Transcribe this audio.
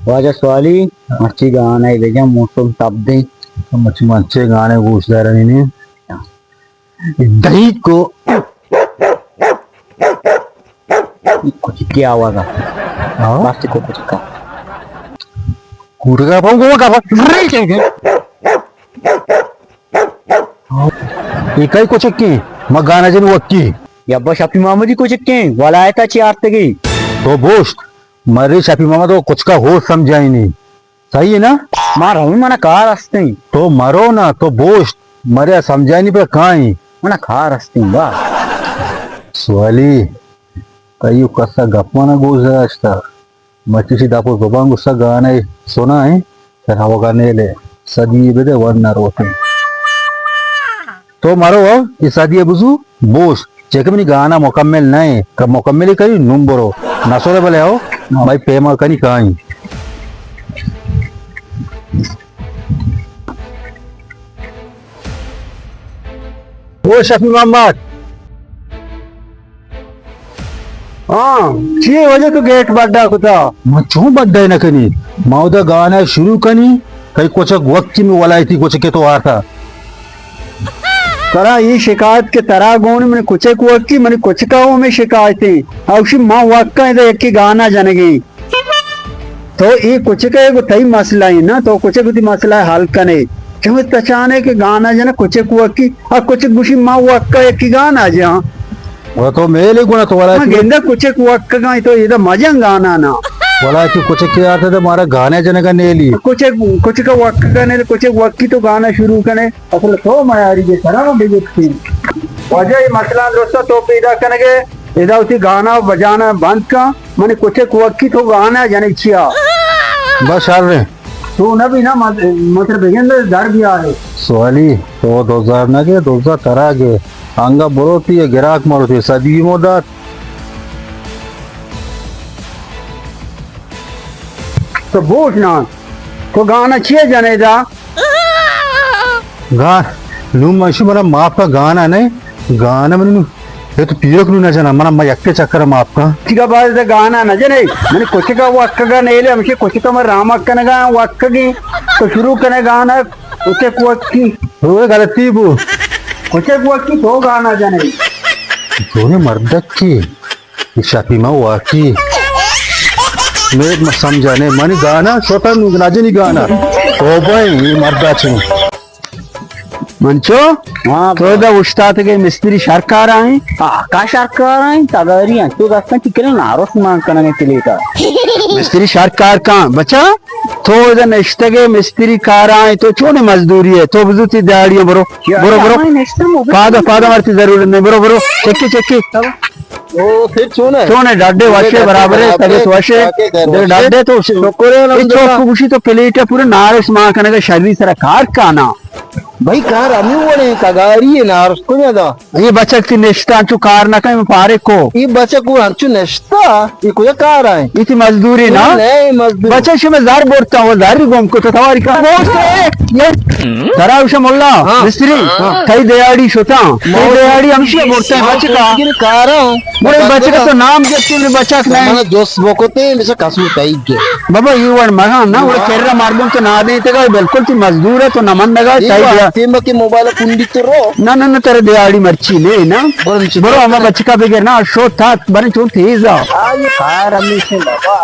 वाजा स्वाली मच्छी गाना है देखा मौसम तब दे मच्छी मच्छे गाने घुसदा रही दही को कुछ क्या आवाज आ प्लास्टिक को कुछ का कुरगा पाहू का काही को चक्की मग गाण्याचे वक्की यब्बा शफी मामूदी को चिक्के वाला आया था चियारते गई तो बोस्ट मरे शफी मामा तो कुछ का हो समझा ही नहीं सही है ना मार हूँ मना कार हंसते तो मरो ना तो बोस्ट मरे समझा नहीं पे कहाँ ही मना कार हंसते वाह स्वाली कई कसा गप्पा ना गोज असता मच्छी दापो बाबा गुस्सा गाना सोना है तर हवा गाने ले सदी बेदे वरनार होते तो मारो ये सदी बुझू बोस्ट जेकमनी गाना मुकम्मल नहीं कब मुकम्मल ही करी नुम बरो नसोरे बोले आओ भाई पेमा कनी कहीं ओ शफी मोहम्मद हाँ छे वजह तो गेट बड्डा कुता मचू बड्डा ना कनी मौदा गाना शुरू कनी कई कुछ वक्त में वलाई थी कुछ के तो आ था करा ये शिकायत के तरह गोन मैंने कुछ की मैंने कुछ का में शिकायतें औशी माँ वाक्का है तो एक की गाना जनगी तो ये कुछ का एक तई मसला है ना तो कुछ कुछ मसला है हल कने क्यों तचाने के गाना जना कुछ की और कुछ गुशी माँ वाक्का एक की गाना जा वो तो मेले गुना तो वाला गेंदा कुछ वाक्का का तो ये तो मजा गाना ना वाला कि कुछ के आता तो हमारा गाने जने का नेली कुछ का वाक्का करने कुछ वक्की तो गाना शुरू करने असल तो मायारी के तरह बिगड़ती वजह ये मसला दोस्तों तो पैदा करेंगे इधर उसी गाना बजाना बंद का मैंने कुछ वक्की तो गाना जाने छिया बस यार रे तो ना भी ना मतलब बेगेंद्र डर गया है सोली तो 2000 ना के 2000 तरह के अंगा बोलती है गिराक मारती है सदी मोदा तो बोझ ना तो गाना छिए जाने दा गा लू मशु मरा माप का गाना नहीं गाना मैंने ये तो पीरक लू ना जाना मना मैं यक्के चक्कर माप का ठीक है बात है गाना ना जाने मैंने कुछ का वक्का का नहीं ले हमसे कुछ का मैं रामा का गा वक्का की तो शुरू करने गाना कुछ वक्की वो गलती बु कुछ वक्की तो गाना जाने दोनों मर्द की शफी माँ वाकी मैं समझाने मानी गाना छोटा नाजनी गाना तो भाई ये मर्दा छे मंचो हाँ तो दा उस्ताद के मिस्त्री सरकार आए का सरकार आए तगारी तो रास्ता टिकरे नारो सुमान करने के लिए का मिस्त्री सरकार का बच्चा तो इधर नश्ते के मिस्त्री कार आए तो छोटे मजदूरी है तो बुजुर्ग दिहाड़ी है बरो बरो बरो पादा मारती जरूरत नहीं बरो बरो चेक्की चेक्की ओ फिर चोने डाडे वाशे बराबर है तबीयत वाशे डाडे तो चोक खुशी तो प्लेट है पूरे नारस मां करने का शरीर सारा कार का ना भाई कार अमी बोले कगारी है ना उसको नहीं था ये बच्चा की नेस्टा चु कार ना कहीं पारे को ये बच्चा को हंचु नेस्टा ये कोई कार है इतनी मजदूरी ना नहीं मजदूरी बच्चा से मैं जार बोलता हूँ जार गोम को तो तवारी का ये तरा उसे मोल्ला मिस्त्री कई दिहाड़ी सोता दिहाड़ी हमसे बोलते हैं बच्चे का कार बोले बच्चे का तो नाम जैसे में बच्चा नहीं दोस्त बोकोते जैसे कसम कई के बाबा ये वन मगा ना वो केरला मार्गों तो ना देते का बिल्कुल तू मजदूर है तो नमन लगा चाहिए तीन की मोबाइल कुंडी तो रो ना तेरे दिहाड़ी मर्ची ले ना बरो हमारा बच्चे का बगैर ना शो था बने चोट तेज आ कार अमी से